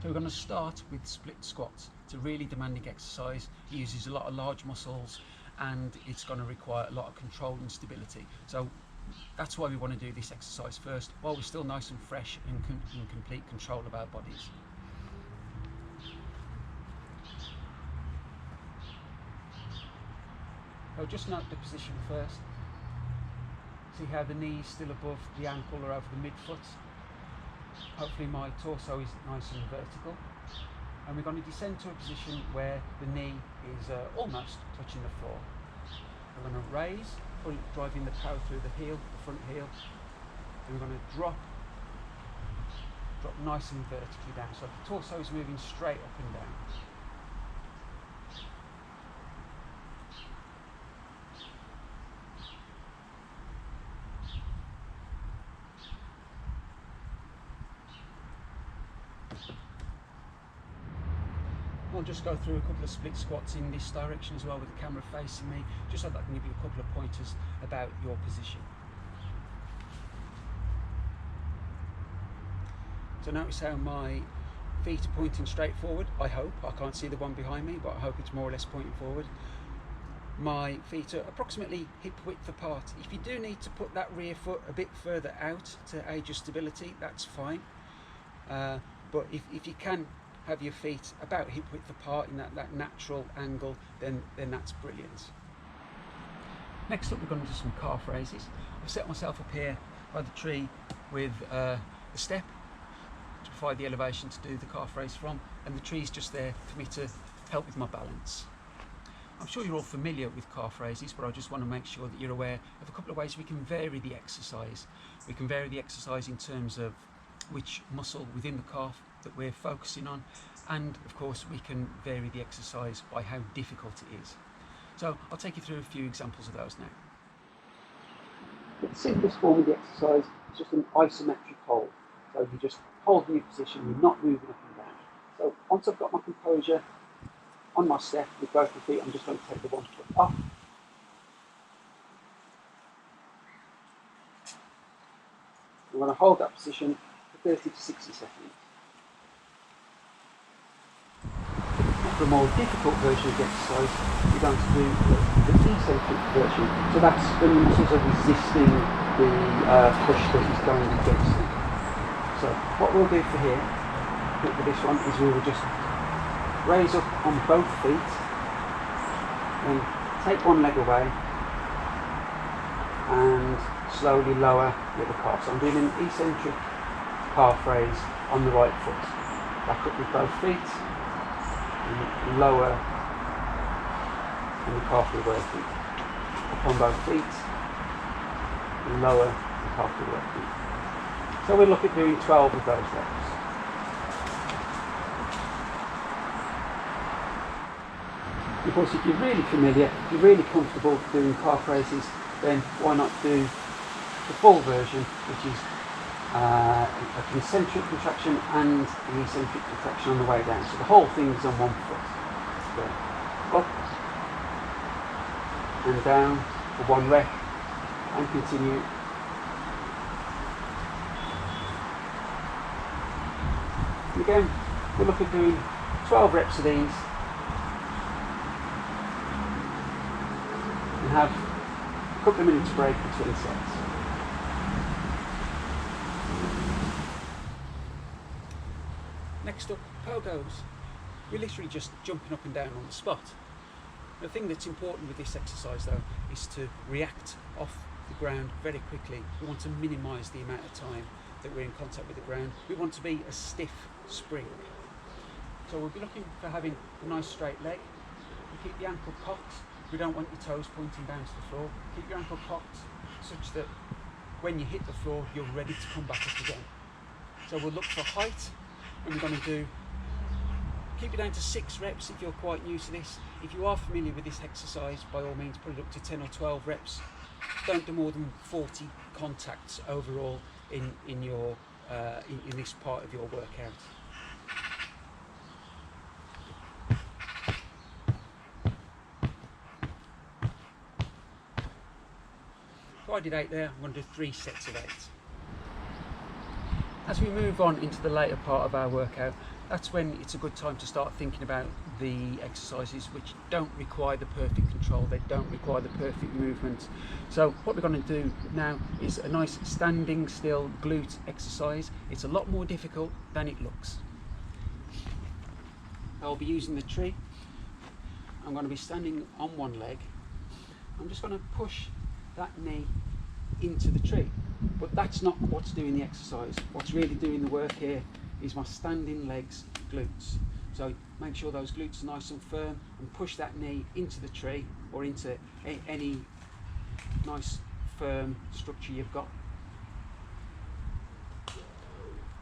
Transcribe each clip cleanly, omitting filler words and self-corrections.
So we're going to start with split squats. It's a really demanding exercise. It uses a lot of large muscles and it's going to require a lot of control and stability. So that's why we want to do this exercise first, while we're still nice and fresh and in complete control of our bodies. So just note the position first. See how the knee is still above the ankle or over the midfoot. Hopefully my torso is nice and vertical. And we're going to descend to a position where the knee is almost touching the floor. We're going to raise, driving the power through the heel, the front heel. And we're going to drop nice and vertically down. So the torso is moving straight up and down. I'll just go through a couple of split squats in this direction as well with the camera facing me, just so that I can give you a couple of pointers about your position. So notice how my feet are pointing straight forward, I hope. I can't see the one behind me, but I hope it's more or less pointing forward. My feet are approximately hip width apart. If you do need to put that rear foot a bit further out to aid your stability, that's fine. But if you can have your feet about hip width apart in that natural angle, then that's brilliant. Next up, we're going to do some calf raises. I've set myself up here by the tree with a step to provide the elevation to do the calf raise from, and the tree's just there for me to help with my balance. I'm sure you're all familiar with calf raises, but I just want to make sure that you're aware of a couple of ways we can vary the exercise. We can vary the exercise in terms of which muscle within the calf that we're focusing on, and of course we can vary the exercise by how difficult it is. So I'll take you through a few examples of those now. The simplest form of the exercise is just an isometric hold. So you just hold in your position, you're not moving up and down. So once I've got my composure on my step with both my feet, I'm just going to take the one foot off. I'm going to hold that position for 30 to 60 seconds. For a more difficult version of the exercise, you're going to do the eccentric version. So that's when the muscles are resisting the push that is going against them. So what we'll do for here, for this one, is we will just raise up on both feet, then take one leg away, and slowly lower the other calf. So I'm doing an eccentric calf raise on the right foot. Back up with both feet, and lower, and the calf we're working. Up on both feet, and lower the calf we're working. So we'll look at doing 12 of those reps. Of course, if you're really familiar, if you're really comfortable doing calf raises, then why not do the full version, which is a concentric contraction and an eccentric contraction on the way down. So the whole thing is on one foot. So up and down for one rep, and continue. And again, we'll look at doing 12 reps of these and have a couple of minutes break between sets. Next up, pogos. We're literally just jumping up and down on the spot. The thing that's important with this exercise though is to react off the ground very quickly. We want to minimise the amount of time that we're in contact with the ground. We want to be a stiff spring. So we'll be looking for having a nice straight leg. You keep the ankle cocked. We don't want your toes pointing down to the floor. Keep your ankle cocked such that when you hit the floor, you're ready to come back up again. So we'll look for height, and we're going to keep it down to 6 reps if you're quite new to this. If you are familiar with this exercise, by all means put it up to 10 or 12 reps. Don't do more than 40 contacts overall in this part of your workout. So I did 8 there. I'm going to do 3 sets of 8. As we move on into the later part of our workout, that's when it's a good time to start thinking about the exercises which don't require the perfect control, they don't require the perfect movement. So what we're going to do now is a nice standing still glute exercise. It's a lot more difficult than it looks. I'll be using the tree. I'm going to be standing on one leg. I'm just going to push that knee into the tree, but that's not what's doing the exercise. What's really doing the work here is my standing legs glutes. So make sure those glutes are nice and firm and push that knee into the tree or into any nice firm structure you've got,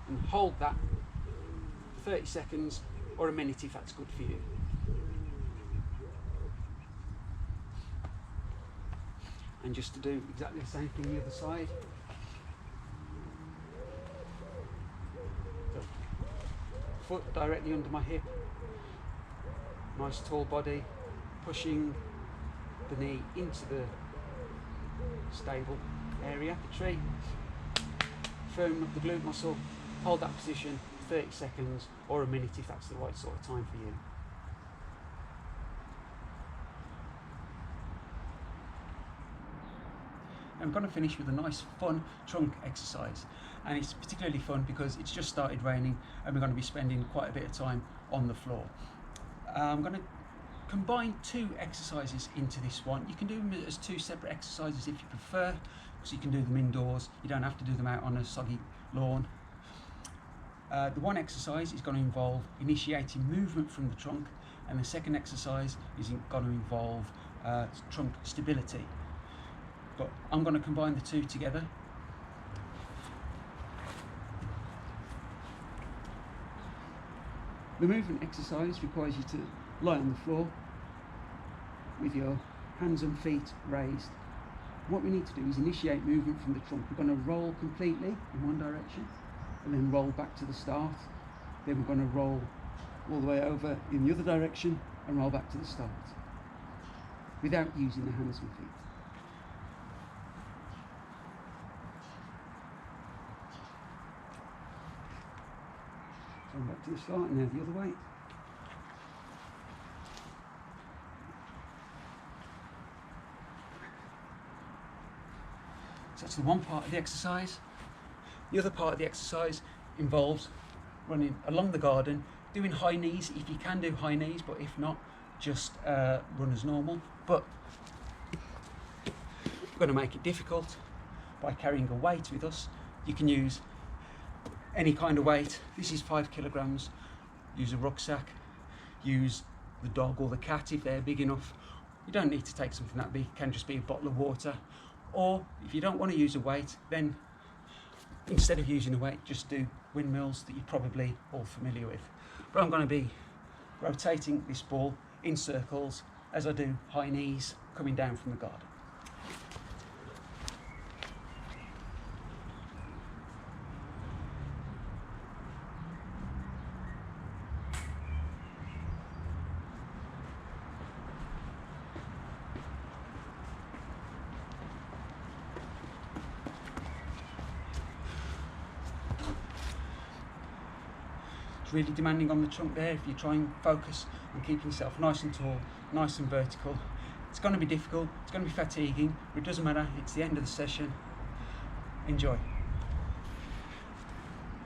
and hold that for 30 seconds or a minute if that's good for you. And just to do exactly the same thing the other side. So, foot directly under my hip, nice tall body, pushing the knee into the stable area, the tree, firming up the glute muscle, hold that position 30 seconds or a minute if that's the right sort of time for you. I'm going to finish with a nice fun trunk exercise, and it's particularly fun because it's just started raining and we're going to be spending quite a bit of time on the floor. I'm going to combine two exercises into this one. You can do them as two separate exercises if you prefer, because you can do them indoors, you don't have to do them out on a soggy lawn. The one exercise is going to involve initiating movement from the trunk, and the second exercise is going to involve trunk stability. But I'm going to combine the two together. The movement exercise requires you to lie on the floor with your hands and feet raised. What we need to do is initiate movement from the trunk. We're going to roll completely in one direction and then roll back to the start. Then we're going to roll all the way over in the other direction and roll back to the start without using the hands and feet. So back to the start and now the other way. So that's the one part of the exercise. The other part of the exercise involves running along the garden, doing high knees if you can do high knees, but if not, just run as normal. But we're going to make it difficult by carrying a weight with us. You can use any kind of weight. This is 5 kilograms. Use a rucksack, use the dog or the cat if they're big enough. You don't need to take something that big, it can just be a bottle of water. Or if you don't want to use a weight, then instead of using a weight, just do windmills that you're probably all familiar with. But I'm going to be rotating this ball in circles as I do high knees coming down from the garden. It's really demanding on the trunk there. If you try and focus on keeping yourself nice and tall, nice and vertical, it's going to be difficult, it's going to be fatiguing, but it doesn't matter, it's the end of the session. Enjoy.